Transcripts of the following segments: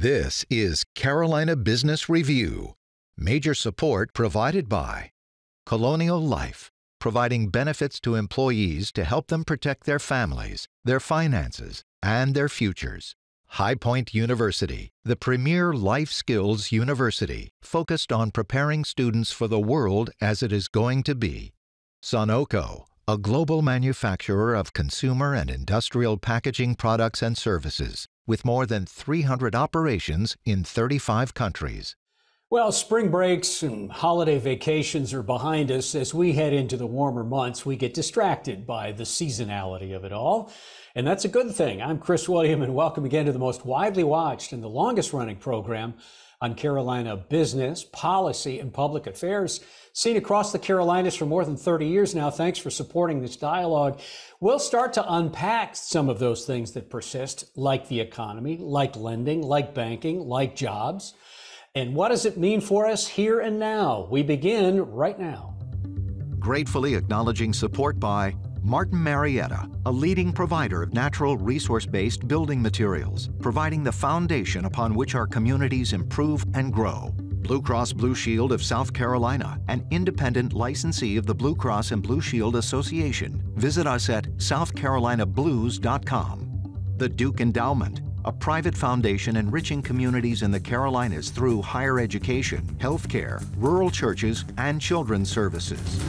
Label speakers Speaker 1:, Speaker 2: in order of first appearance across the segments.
Speaker 1: This is Carolina Business Review. Major support provided by Colonial Life, providing benefits to employees to help them protect their families, their finances, and their futures. High Point University, the premier life skills university focused on preparing students for the world as it is going to be. Sunoco, a global manufacturer of consumer and industrial packaging products and services, with more than 300 operations in 35 countries.
Speaker 2: Well, spring breaks and holiday vacations are behind us. As we head into the warmer months, we get distracted by the seasonality of it all. And that's a good thing. I'm Chris William, and welcome again to the most widely watched and the longest running program on Carolina business, policy, and public affairs, seen across the Carolinas for more than 30 years now. Thanks for supporting this dialogue. We'll start to unpack some of those things that persist, like the economy, like lending, like banking, like jobs. And what does it mean for us here and now? We begin right now.
Speaker 1: Gratefully acknowledging support by Martin Marietta, a leading provider of natural resource-based building materials, providing the foundation upon which our communities improve and grow. Blue Cross Blue Shield of South Carolina, an independent licensee of the Blue Cross and Blue Shield Association. Visit us at southcarolinablues.com. The Duke Endowment, a private foundation enriching communities in the Carolinas through higher education, healthcare, rural churches, and children's services.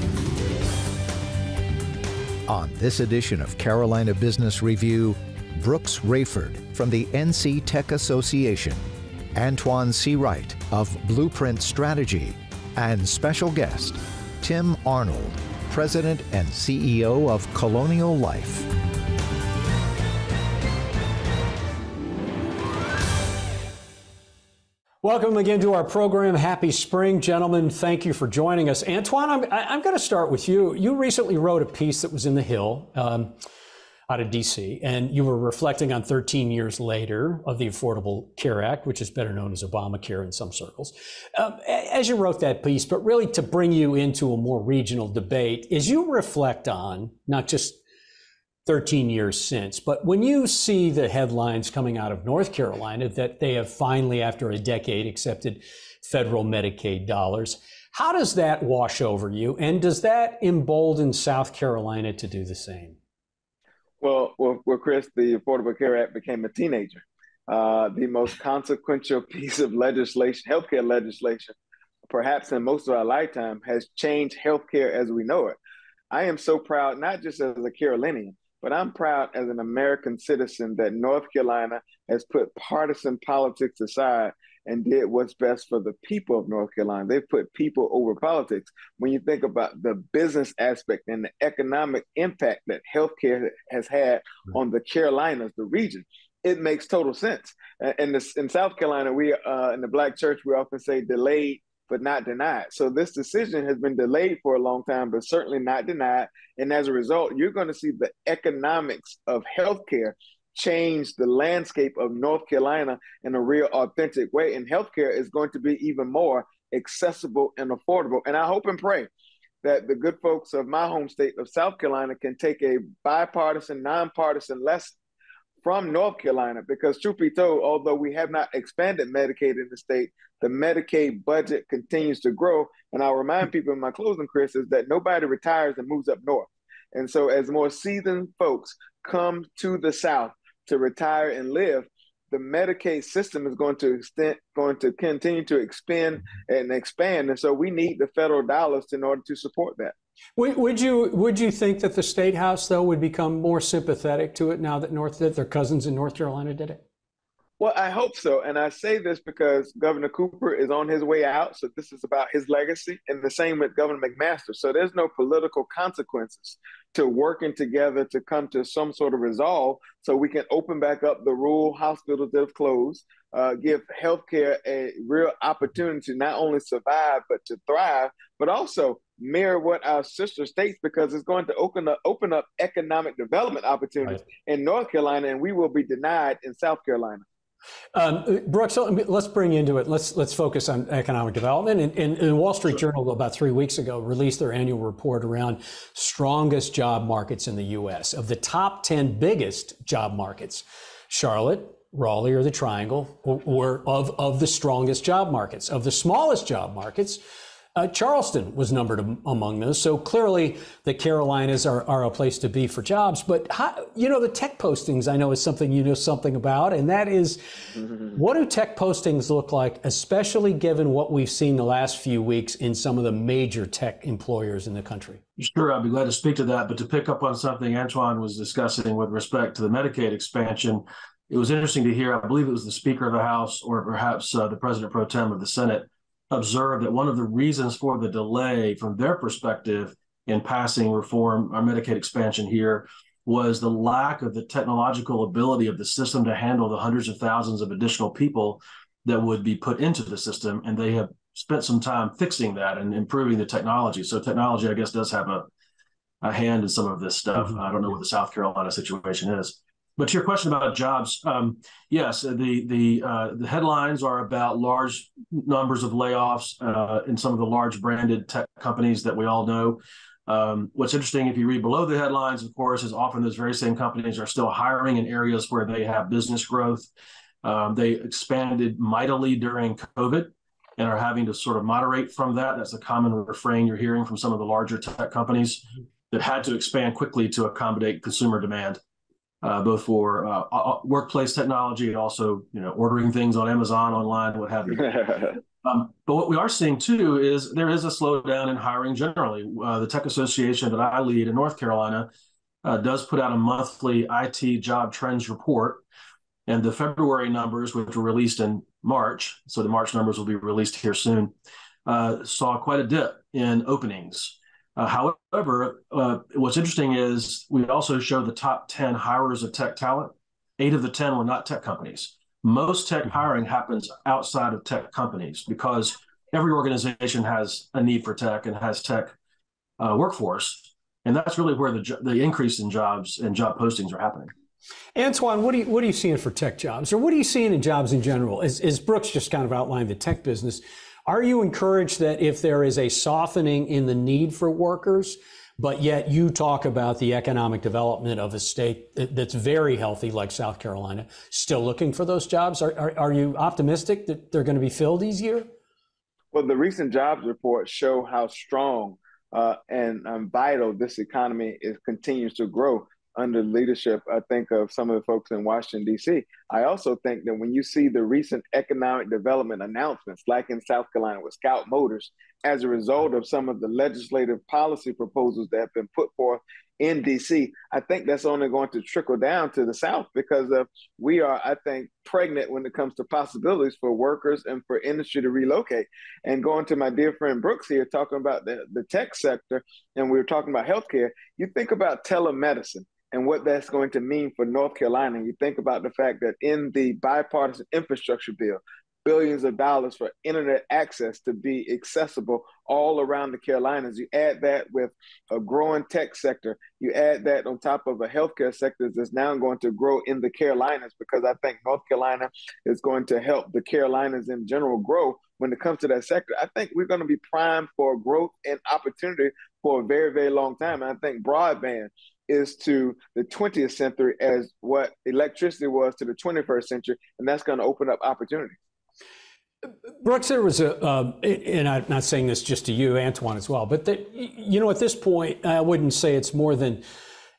Speaker 1: On this edition of Carolina Business Review, Brooks Raiford from the NC Tech Association, Antjuan Seawright of Blueprint Strategy, and special guest, Tim Arnold, President and CEO of Colonial Life.
Speaker 2: Welcome again to our program. Happy spring, gentlemen. Thank you for joining us. Antjuan, I'm going to start with you. You recently wrote a piece that was in The Hill out of D.C., and you were reflecting on 13 years later of the Affordable Care Act, which is better known as Obamacare in some circles. As you wrote that piece, but really to bring you into a more regional debate, as you reflect on not just 13 years since, but when you see the headlines coming out of North Carolina that they have finally, after a decade, accepted federal Medicaid dollars, how does that wash over you? And does that embolden South Carolina to do the same?
Speaker 3: Well, Chris, the Affordable Care Act became a teenager. The most consequential piece of legislation, healthcare legislation, perhaps in most of our lifetime, has changed healthcare as we know it. I am so proud, not just as a Carolinian, but I'm proud as an American citizen that North Carolina has put partisan politics aside and did what's best for the people of North Carolina. They've put people over politics. When you think about the business aspect and the economic impact that healthcare has had on the Carolinas, the region, it makes total sense. And in South Carolina, we in the Black church, we often say delayed but not denied. So this decision has been delayed for a long time, but certainly not denied. And as a result, you're going to see the economics of healthcare change the landscape of North Carolina in a real authentic way. And healthcare is going to be even more accessible and affordable. And I hope and pray that the good folks of my home state of South Carolina can take a bipartisan, nonpartisan lesson from North Carolina, because truth be told, although we have not expanded Medicaid in the state, the Medicaid budget continues to grow. And I'll remind people in my closing, Chris, is that nobody retires and moves up north. And so as more seasoned folks come to the South to retire and live, the Medicaid system is going to continue to expand. And so we need the federal dollars in order to support that.
Speaker 2: Would you think that the State House, though, would become more sympathetic to it now that their cousins in North Carolina did it?
Speaker 3: Well, I hope so. And I say this because Governor Cooper is on his way out. So this is about his legacy, and the same with Governor McMaster. So there's no political consequences to working together to come to some sort of resolve so we can open back up the rural hospitals that have closed, give healthcare a real opportunity to not only survive, but to thrive, but also mirror what our sister states, because it's going to open up economic development opportunities in North Carolina, and we will be denied in South Carolina.
Speaker 2: Brooks, let's bring you into it. Let's focus on economic development. And the Wall Street Journal about 3 weeks ago released their annual report around strongest job markets in the U.S. Of the top 10 biggest job markets, Charlotte, Raleigh or the Triangle were of the strongest job markets. Of the smallest job markets, Charleston was numbered among those. So clearly the Carolinas are a place to be for jobs. But, the tech postings I know is something you know something about, and that is, what do tech postings look like, especially given what we've seen the last few weeks in some of the major tech employers in the country?
Speaker 4: Sure, I'd be glad to speak to that. But to pick up on something Antjuan was discussing with respect to the Medicaid expansion, it was interesting to hear, I believe it was the Speaker of the House or perhaps the President Pro Tem of the Senate, observed that one of the reasons for the delay from their perspective in passing reform, our Medicaid expansion here, was the lack of the technological ability of the system to handle the hundreds of thousands of additional people that would be put into the system. And they have spent some time fixing that and improving the technology. So technology, I guess, does have a hand in some of this stuff. I don't know what the South Carolina situation is. But to your question about jobs, yes, the headlines are about large numbers of layoffs in some of the large branded tech companies that we all know. What's interesting, if you read below the headlines, of course, is often those very same companies are still hiring in areas where they have business growth. They expanded mightily during COVID and are having to sort of moderate from that. That's a common refrain you're hearing from some of the larger tech companies that had to expand quickly to accommodate consumer demand. Both for workplace technology and also, ordering things on Amazon online, what have you. But what we are seeing too is there is a slowdown in hiring generally. The Tech Association that I lead in North Carolina does put out a monthly IT job trends report, and the February numbers, which were released in March, so the March numbers will be released here soon, saw quite a dip in openings. However, what's interesting is we also show the top 10 hirers of tech talent. 8 of the 10 were not tech companies. Most tech hiring happens outside of tech companies because every organization has a need for tech and has tech workforce. And that's really where the increase in jobs and job postings are happening.
Speaker 2: Antjuan, what are you seeing for tech jobs, or what are you seeing in jobs in general? As Brooks just kind of outlined the tech business, are you encouraged that if there is a softening in the need for workers, but yet you talk about the economic development of a state that's very healthy like South Carolina, still looking for those jobs? Are you optimistic that they're going to be filled easier?
Speaker 3: Well, the recent jobs reports show how strong and vital this economy continues to grow under the leadership, I think, of some of the folks in Washington, D.C. I also think that when you see the recent economic development announcements, like in South Carolina with Scout Motors, as a result of some of the legislative policy proposals that have been put forth in D.C., I think that's only going to trickle down to the South because we are, I think, pregnant when it comes to possibilities for workers and for industry to relocate. And going to my dear friend Brooks here, talking about the tech sector, and we were talking about healthcare, you think about telemedicine and what that's going to mean for North Carolina. You think about the fact that in the bipartisan infrastructure bill, billions of dollars for internet access to be accessible all around the Carolinas. You add that with a growing tech sector. You add that on top of a healthcare sector that's now going to grow in the Carolinas, because I think North Carolina is going to help the Carolinas in general grow when it comes to that sector. I think we're going to be primed for growth and opportunity for a very, very long time. And I think broadband is to the 20th century as what electricity was to the 21st century, and that's going to open up opportunity.
Speaker 2: Brooks, there was and I'm not saying this just to you, Antjuan, as well, but at this point, I wouldn't say it's more than,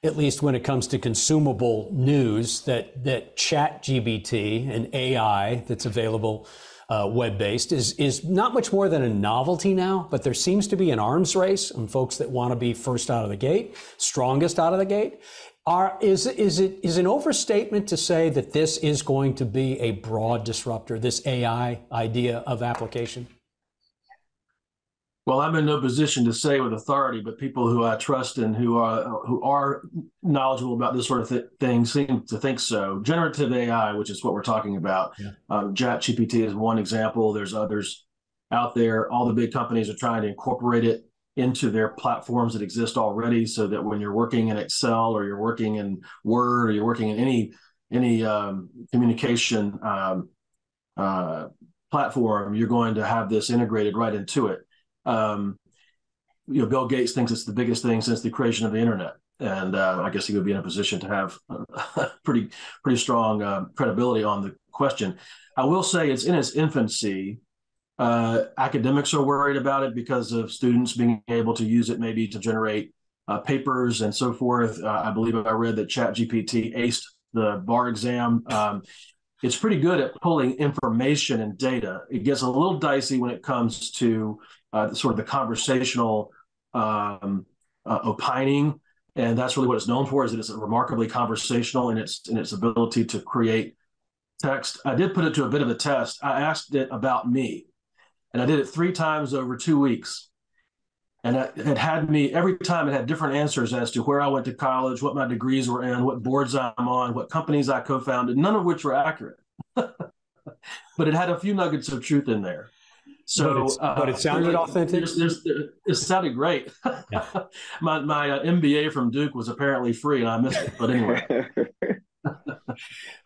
Speaker 2: at least when it comes to consumable news, that ChatGPT and AI that's available web-based is not much more than a novelty now, but there seems to be an arms race on folks that want to be first out of the gate, strongest out of the gate. Is an overstatement to say that this is going to be a broad disruptor, this AI idea of application?
Speaker 4: Well, I'm in no position to say with authority, but people who I trust and who are knowledgeable about this sort of thing seem to think so. Generative AI, which is what we're talking about, ChatGPT is one example. There's others out there. All the big companies are trying to incorporate it into their platforms that exist already, so that when you're working in Excel or you're working in Word or you're working in any communication platform, you're going to have this integrated right into it. Bill Gates thinks it's the biggest thing since the creation of the internet. And I guess he would be in a position to have pretty strong credibility on the question. I will say it's in its infancy. Academics are worried about it because of students being able to use it maybe to generate papers and so forth. I believe I read that ChatGPT aced the bar exam. It's pretty good at pulling information and data. It gets a little dicey when it comes to sort of the conversational opining, and that's really what it's known for. Is that it's remarkably conversational in its ability to create text. I did put it to a bit of a test. I asked it about me, and I did it 3 times over 2 weeks. And it had me, every time it had different answers as to where I went to college, what my degrees were in, what boards I'm on, what companies I co-founded, none of which were accurate. But it had a few nuggets of truth in there. So,
Speaker 2: but it sounded authentic.
Speaker 4: It sounded great. Yeah. My MBA from Duke was apparently free, and I missed it. But anyway.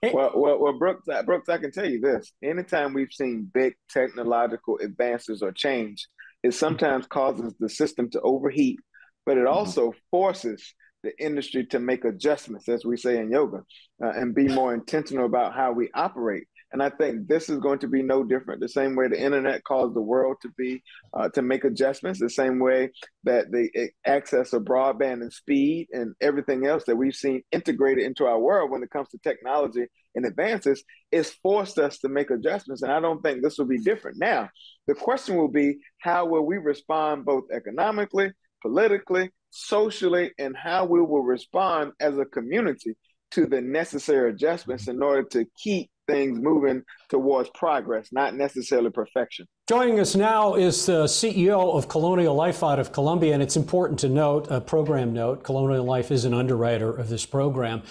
Speaker 3: Well, Brooks, I can tell you this. Anytime we've seen big technological advances or change, it sometimes causes the system to overheat, but it also forces the industry to make adjustments, as we say in yoga, and be more intentional about how we operate. And I think this is going to be no different. The same way the internet caused the world to make adjustments, the same way that the access of broadband and speed and everything else that we've seen integrated into our world when it comes to technology and advances is forced us to make adjustments. And I don't think this will be different. Now, the question will be, how will we respond both economically, politically, socially, and how we will respond as a community to the necessary adjustments in order to keep things moving towards progress, not necessarily perfection.
Speaker 2: Joining us now is the CEO of Colonial Life out of Columbia, and it's important to note, a program note, Colonial Life is an underwriter of this program.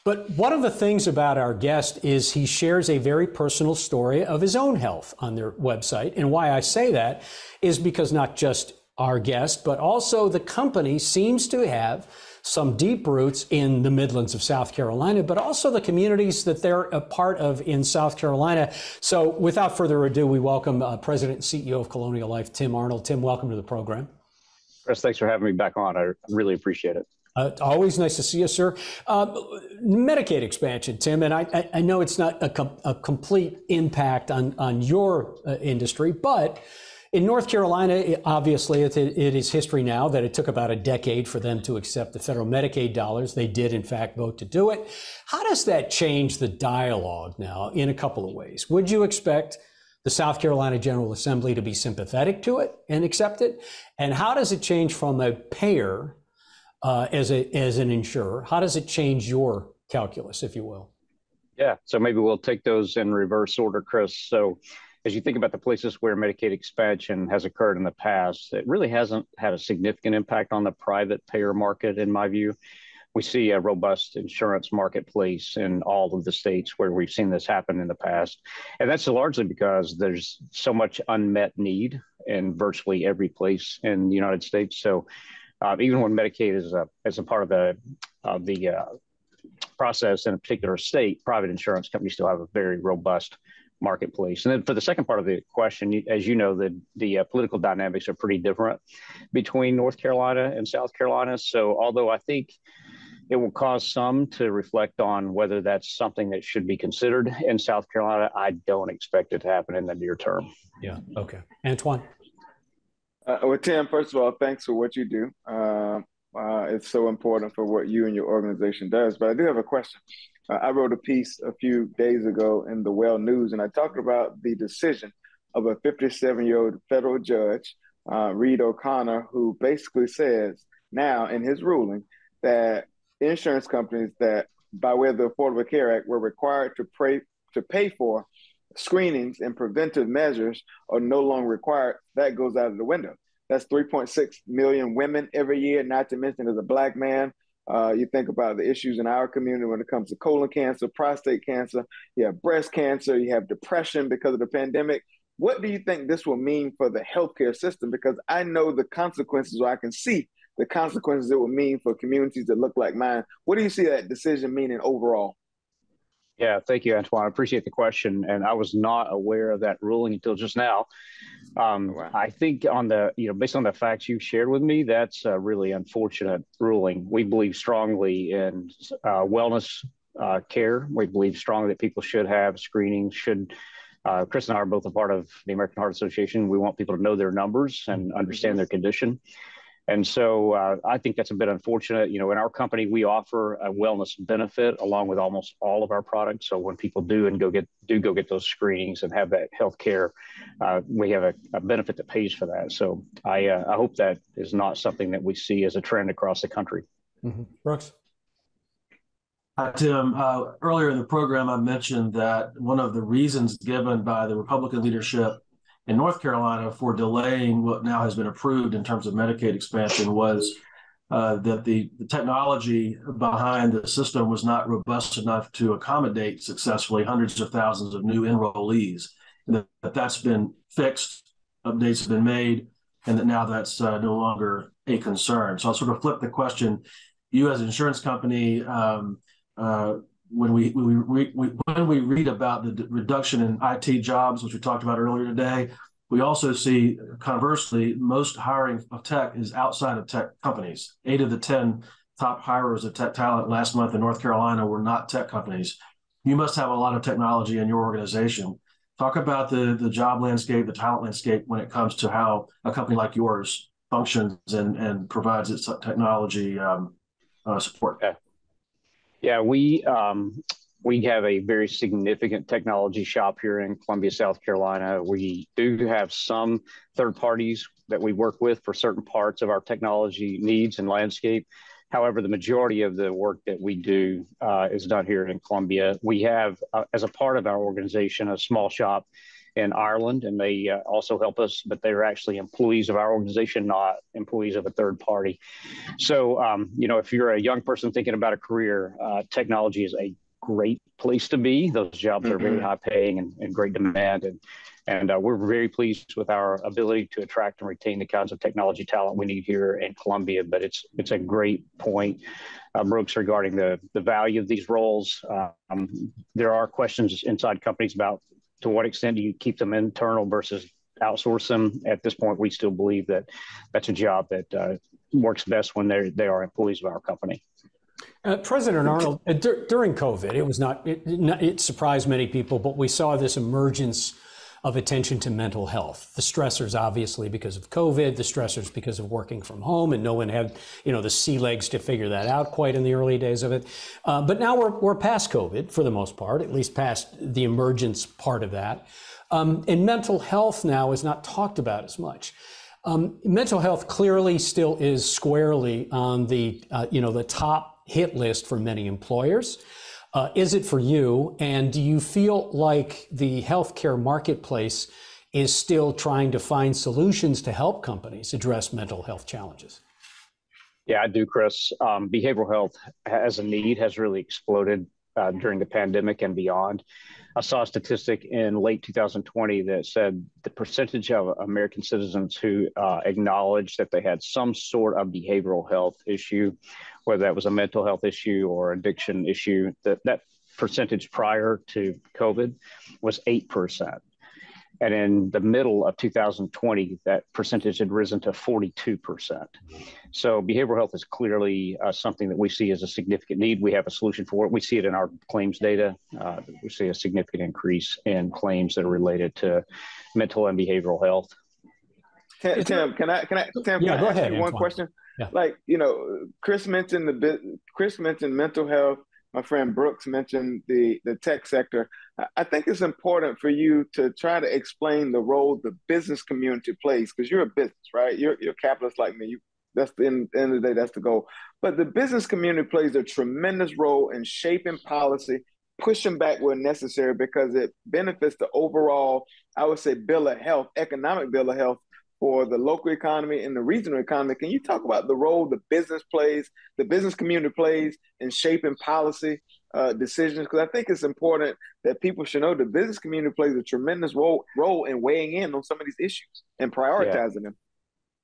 Speaker 2: But one of the things about our guest is he shares a very personal story of his own health on their website. And why I say that is because not just our guest, but also the company seems to have some deep roots in the Midlands of South Carolina, but also the communities that they're a part of in South Carolina. So without further ado, we welcome President and CEO of Colonial Life, Tim Arnold. Tim, welcome to the program.
Speaker 5: Chris, thanks for having me back on. I really appreciate it.
Speaker 2: Always nice to see you, sir. Medicaid expansion, Tim, and I know it's not a complete impact on your industry, but in North Carolina, obviously, it is history now that it took about a decade for them to accept the federal Medicaid dollars. They did, in fact, vote to do it. How does that change the dialogue now in a couple of ways? Would you expect the South Carolina General Assembly to be sympathetic to it and accept it? And how does it change from a payer as an insurer? How does it change your calculus, if you will?
Speaker 5: Yeah, so maybe we'll take those in reverse order, Chris. So as you think about the places where Medicaid expansion has occurred in the past, it really hasn't had a significant impact on the private payer market, in my view. We see a robust insurance marketplace in all of the states where we've seen this happen in the past. And that's largely because there's so much unmet need in virtually every place in the United States. So even when Medicaid is a part of the process in a particular state, private insurance companies still have a very robust marketplace. And then for the second part of the question, as you know, the political dynamics are pretty different between North Carolina and South Carolina. So although I think it will cause some to reflect on whether that's something that should be considered in South Carolina, I don't expect it to happen in the near term.
Speaker 2: Yeah. Okay. Antjuan?
Speaker 3: Well, Tim, first of all, thanks for what you do. It's so important for what you and your organization does. But I do have a question. I wrote a piece a few days ago in the Well News, and I talked about the decision of a 57-year-old federal judge, Reed O'Connor, who basically says now in his ruling that insurance companies that, by way of the Affordable Care Act, were required to pay for screenings and preventive measures are no longer required. That goes out of the window. That's 3.6 million women every year, not to mention as a Black man. You think about the issues in our community when it comes to colon cancer, prostate cancer, you have breast cancer, you have depression because of the pandemic. What do you think this will mean for the healthcare system? Because I know the consequences, or I can see the consequences it will mean for communities that look like mine. What do you see that decision meaning overall?
Speaker 5: Yeah, thank you, Antjuan. I appreciate the question. And I was not aware of that ruling until just now.
Speaker 3: Wow.
Speaker 5: I think based on the facts you shared with me, that's a really unfortunate ruling. We believe strongly in wellness care. We believe strongly that people should have screenings, Chris and I are both a part of the American Heart Association. We want people to know their numbers and understand their condition. And so I think that's a bit unfortunate. In our company, we offer a wellness benefit along with almost all of our products. So when people do go get those screenings and have that health care, we have a benefit that pays for that. So I hope that is not something that we see as a trend across the country.
Speaker 2: Mm-hmm. Brooks?
Speaker 4: Tim, earlier in the program, I mentioned that one of the reasons given by the Republican leadership in North Carolina for delaying what now has been approved in terms of Medicaid expansion was that the technology behind the system was not robust enough to accommodate successfully hundreds of thousands of new enrollees. And that's been fixed, updates have been made, and that now that's no longer a concern. So I'll sort of flip the question. You as an insurance company, when we read about the reduction in IT jobs, which we talked about earlier today, we also see, conversely, most hiring of tech is outside of tech companies. 8 of the 10 top hirers of tech talent last month in North Carolina were not tech companies. You must have a lot of technology in your organization. Talk about the job landscape, the talent landscape when it comes to how a company like yours functions and provides its technology support.
Speaker 5: Yeah, we have a very significant technology shop here in Columbia, South Carolina. We do have some third parties that we work with for certain parts of our technology needs and landscape. However, the majority of the work that we do is done here in Columbia. We have, as a part of our organization, a small shop in Ireland, and they also help us, but they're actually employees of our organization, not employees of a third party. So, if you're a young person thinking about a career, technology is a great place to be. Those jobs are very high paying and great demand. And we're very pleased with our ability to attract and retain the kinds of technology talent we need here in Columbia. But it's a great point, Brooks, regarding the value of these roles. There are questions inside companies about to what extent do you keep them internal versus outsource them. At this point, we still believe that that's a job that works best when they are employees of our company.
Speaker 2: President Arnold, during COVID, it surprised many people, but we saw this emergence of attention to mental health. The stressors, obviously, because of COVID, the stressors because of working from home, and no one had, the sea legs to figure that out quite in the early days of it. But now we're past COVID for the most part, at least past the emergence part of that. And mental health now is not talked about as much. Mental health clearly still is squarely on the top hit list for many employers. Is it for you? And do you feel like the healthcare marketplace is still trying to find solutions to help companies address mental health challenges?
Speaker 5: Yeah, I do, Chris. Behavioral health as a need has really exploded during the pandemic and beyond. I saw a statistic in late 2020 that said the percentage of American citizens who acknowledged that they had some sort of behavioral health issue, whether that was a mental health issue or addiction issue, that percentage prior to COVID was 8%. And in the middle of 2020, that percentage had risen to 42%. So behavioral health is clearly something that we see as a significant need. We have a solution for it. We see it in our claims data. We see a significant increase in claims that are related to mental and behavioral health.
Speaker 3: Tim, can I
Speaker 2: go ahead,
Speaker 3: one question? Yeah. Chris mentioned mental health. My friend Brooks mentioned the tech sector. I think it's important for you to try to explain the role the business community plays, because you're a business, right? You're a capitalist like me. That's the end of the day, that's the goal. But the business community plays a tremendous role in shaping policy, pushing back where necessary, because it benefits the overall, I would say, bill of health, economic bill of health for the local economy and the regional economy. Can you talk about the role the business community plays in shaping policy decisions? Because I think it's important that people should know the business community plays a tremendous role in weighing in on some of these issues and prioritizing them.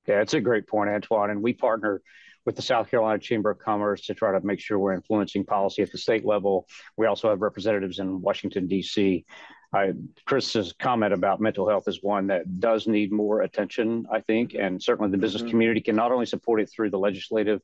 Speaker 5: Yeah, it's a great point, Antjuan. And we partner with the South Carolina Chamber of Commerce to try to make sure we're influencing policy at the state level. We also have representatives in Washington, D.C. Chris's comment about mental health is one that does need more attention, I think, and certainly the business community can not only support it through the legislative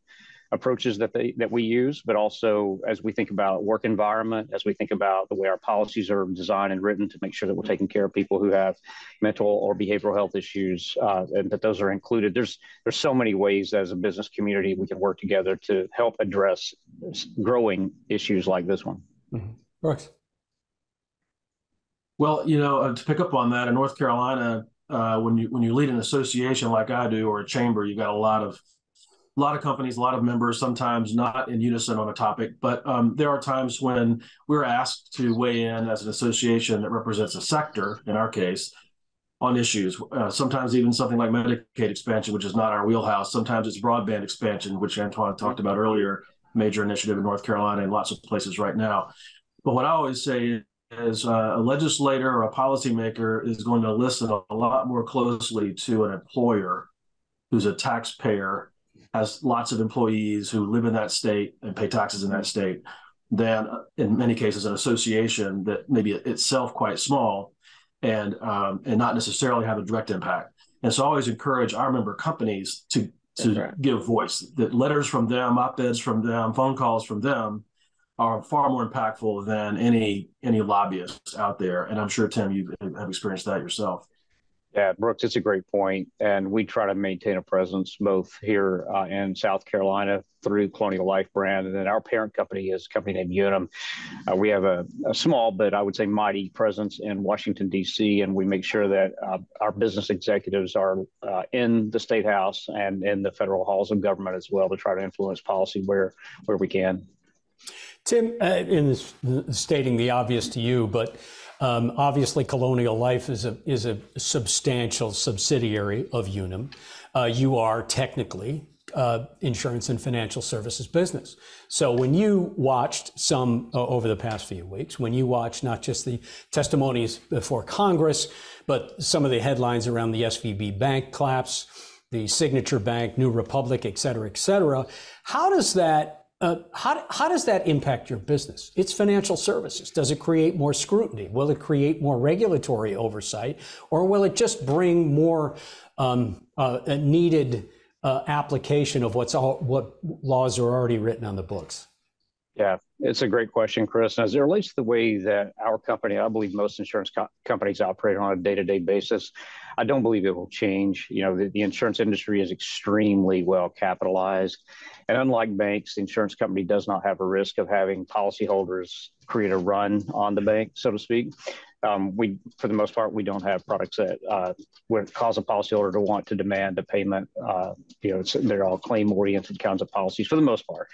Speaker 5: approaches that we use, but also as we think about work environment, as we think about the way our policies are designed and written to make sure that we're taking care of people who have mental or behavioral health issues, and that those are included. There's so many ways as a business community we can work together to help address growing issues like this one.
Speaker 2: Brooks.
Speaker 4: Well, to pick up on that, in North Carolina, when you lead an association like I do, or a chamber, you've got a lot of companies, a lot of members, sometimes not in unison on a topic, but there are times when we're asked to weigh in as an association that represents a sector, in our case, on issues. Sometimes even something like Medicaid expansion, which is not our wheelhouse. Sometimes it's broadband expansion, which Antjuan talked about earlier, major initiative in North Carolina and lots of places right now. But what I always say is a legislator or a policymaker is going to listen a lot more closely to an employer who's a taxpayer, has lots of employees who live in that state and pay taxes in that state, than in many cases an association that maybe itself quite small and not necessarily have a direct impact. And so I always encourage our member companies to give voice. That letters from them, op-eds from them, phone calls from them are far more impactful than any lobbyists out there. And I'm sure, Tim, you have experienced that yourself.
Speaker 5: Yeah, Brooks, it's a great point. And we try to maintain a presence both here in South Carolina through Colonial Life brand. And then our parent company is a company named Unum. We have a small, but I would say mighty presence in Washington, D.C. And we make sure that our business executives are in the State House and in the federal halls of government as well to try to influence policy where we can.
Speaker 2: Tim, in stating the obvious to you, but obviously Colonial Life is a substantial subsidiary of Unum. You are technically insurance and financial services business. So when you watched some over the past few weeks, when you watched not just the testimonies before Congress, but some of the headlines around the SVB bank collapse, the Signature Bank, New Republic, et cetera, how does that impact your business? It's financial services. Does it create more scrutiny? Will it create more regulatory oversight? Or will it just bring more needed application of what laws are already written on the books?
Speaker 5: Yeah, it's a great question, Chris. And as it relates to the way that our company, I believe most insurance companies operate on a day-to-day basis, I don't believe it will change. The insurance industry is extremely well capitalized. And unlike banks, the insurance company does not have a risk of having policyholders create a run on the bank, so to speak. For the most part, we don't have products that would cause a policyholder to want to demand a payment. They're all claim-oriented kinds of policies for the most part.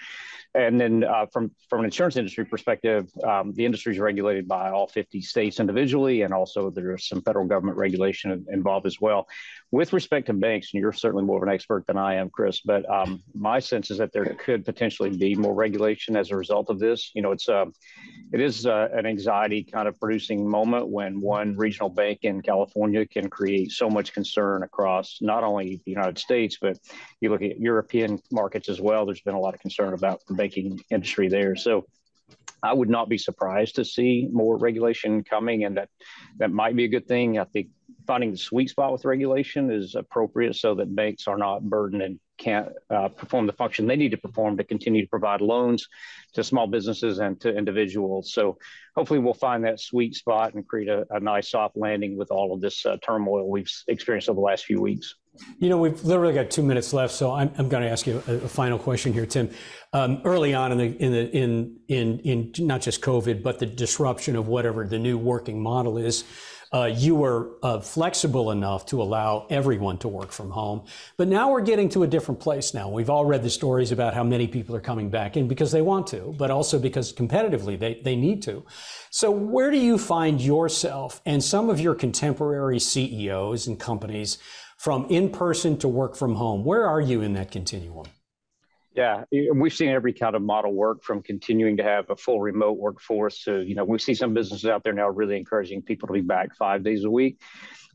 Speaker 5: And then from an insurance industry perspective, the industry is regulated by all 50 states individually, and also there's some federal government regulation involved as well. With respect to banks, and you're certainly more of an expert than I am, Chris, but my sense is that there could potentially be more regulation as a result of this. It is an anxiety kind of producing moment when one regional bank in California can create so much concern across not only the United States, but you look at European markets as well. There's been a lot of concern about the banking industry there. So I would not be surprised to see more regulation coming, and that might be a good thing. I think finding the sweet spot with regulation is appropriate so that banks are not burdened and can't perform the function they need to perform to continue to provide loans to small businesses and to individuals. So hopefully we'll find that sweet spot and create a nice soft landing with all of this turmoil we've experienced over the last few weeks.
Speaker 2: We've literally got 2 minutes left, so I'm going to ask you a final question here, Tim. Early on in not just COVID, but the disruption of whatever the new working model is, you were flexible enough to allow everyone to work from home. But now we're getting to a different place now. We've all read the stories about how many people are coming back in because they want to, but also because competitively they need to. So where do you find yourself and some of your contemporary CEOs and companies from in-person to work from home? Where are you in that continuum?
Speaker 5: Yeah, we've seen every kind of model work, from continuing to have a full remote workforce to, we see some businesses out there now really encouraging people to be back 5 days a week.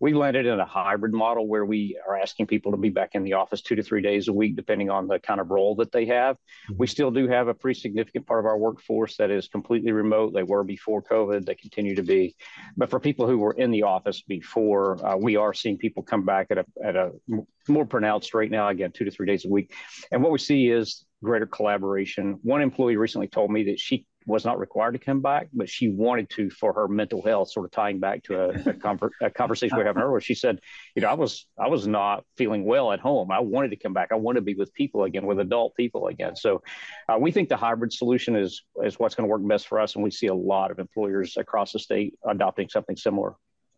Speaker 5: We landed in a hybrid model where we are asking people to be back in the office 2 to 3 days a week, depending on the kind of role that they have. We still do have a pretty significant part of our workforce that is completely remote. They were before COVID. They continue to be. But for people who were in the office before, we are seeing people come back at a more pronounced rate now, again, 2 to 3 days a week. And what we see is greater collaboration. One employee recently told me that she was not required to come back, but she wanted to for her mental health, sort of tying back to a conversation we were having earlier. She said, I was not feeling well at home. I wanted to come back. I want to be with people again, with adult people again. So we think the hybrid solution is what's going to work best for us. And we see a lot of employers across the state adopting something similar.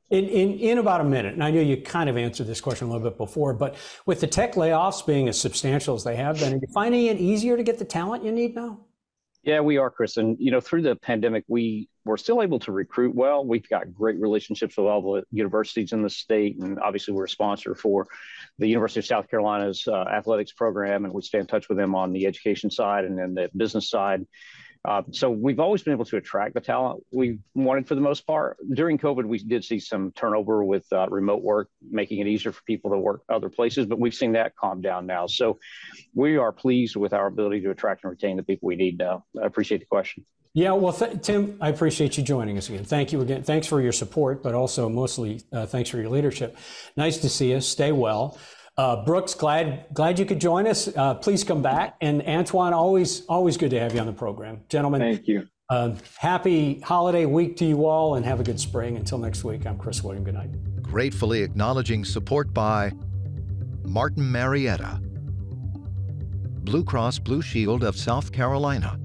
Speaker 2: In about a minute, and I know you kind of answered this question a little bit before, but with the tech layoffs being as substantial as they have been, are you finding it easier to get the talent you need now?
Speaker 5: Yeah, we are, Chris. And, through the pandemic, we're still able to recruit well. We've got great relationships with all the universities in the state. And obviously, we're a sponsor for the University of South Carolina's athletics program. And we stay in touch with them on the education side and then the business side. So we've always been able to attract the talent we wanted for the most part. During COVID, we did see some turnover with remote work, making it easier for people to work other places, but we've seen that calm down now. So we are pleased with our ability to attract and retain the people we need now. I appreciate the question. Yeah, well,
Speaker 2: Tim, I appreciate you joining us again. Thank you again. Thanks for your support, but also mostly thanks for your leadership. Nice to see you. Stay well. Brooks, glad you could join us. Please come back. And Antjuan, always good to have you on the program. Gentlemen,
Speaker 3: thank you.
Speaker 2: Happy holiday week to you all, and have a good spring. Until next week, I'm Chris William. Good night.
Speaker 1: Gratefully acknowledging support by Martin Marietta, Blue Cross Blue Shield of South Carolina,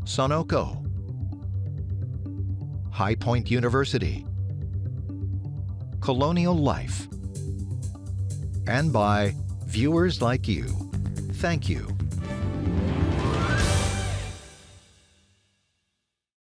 Speaker 1: Sunoco, High Point University, Colonial Life, and by viewers like you. Thank you.